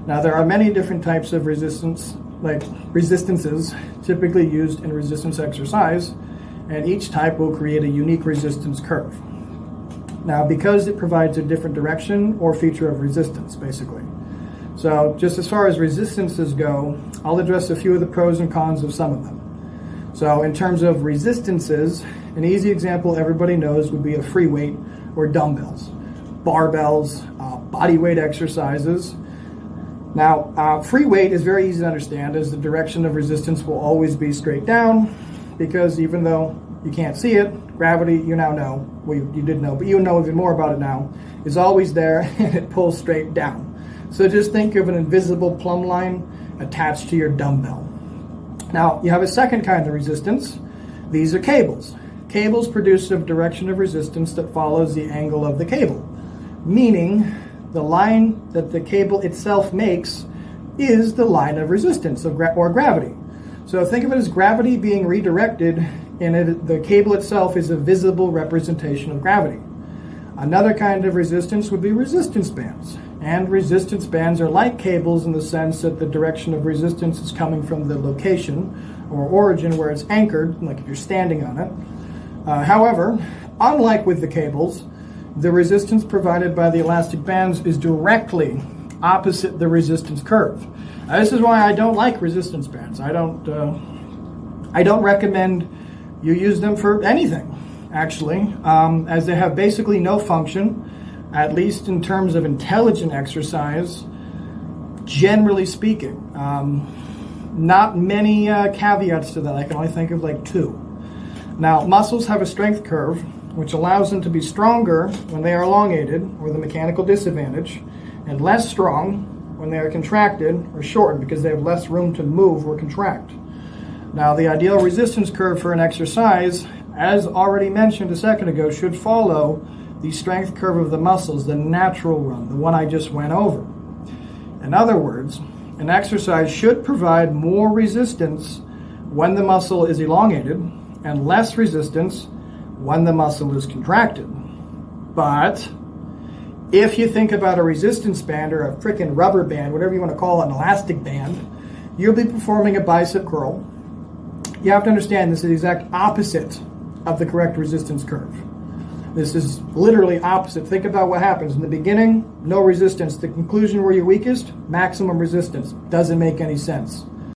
Now, there are many different types of resistances typically used in resistance exercise, and each type will create a unique resistance curve. Now, because it provides a different direction or feature of resistance, basically. So just as far as resistances go, I'll address a few of the pros and cons of some of them. So in terms of resistances, an easy example everybody knows would be a free weight or dumbbells, barbells, body weight exercises. Now, free weight is very easy to understand, as the direction of resistance will always be straight down, because even though you can't see it, gravity, you now know, well, you did know, but you know even more about it now, is always there, and it pulls straight down. So just think of an invisible plumb line attached to your dumbbell. Now, you have a second kind of resistance. These are cables. Cables produce a direction of resistance that follows the angle of the cable, meaning the line that the cable itself makes is the line of resistance or gravity. So think of it as gravity being redirected, and the cable itself is a visible representation of gravity. Another kind of resistance would be resistance bands. And resistance bands are like cables in the sense that the direction of resistance is coming from the location or origin where it's anchored, like if you're standing on it. However, unlike with the cables, the resistance provided by the elastic bands is directly opposite the resistance curve. This is why I don't like resistance bands. I don't recommend you use them for anything, actually, as they have basically no function, at least in terms of intelligent exercise, generally speaking. Not many caveats to that. I can only think of like two. Now, muscles have a strength curve, which allows them to be stronger when they are elongated, or the mechanical disadvantage, and less strong when they are contracted or shortened, because they have less room to move or contract. Now, the ideal resistance curve for an exercise, as already mentioned a second ago, should follow the strength curve of the muscles, the natural one, the one I just went over. In other words, an exercise should provide more resistance when the muscle is elongated and less resistance when the muscle is contracted. But if you think about a resistance band or a freaking rubber band, whatever you want to call it, an elastic band, you'll be performing a bicep curl. You have to understand this is the exact opposite of the correct resistance curve. This is literally opposite. Think about what happens. In the beginning, no resistance. The conclusion where you're weakest, maximum resistance. Doesn't make any sense.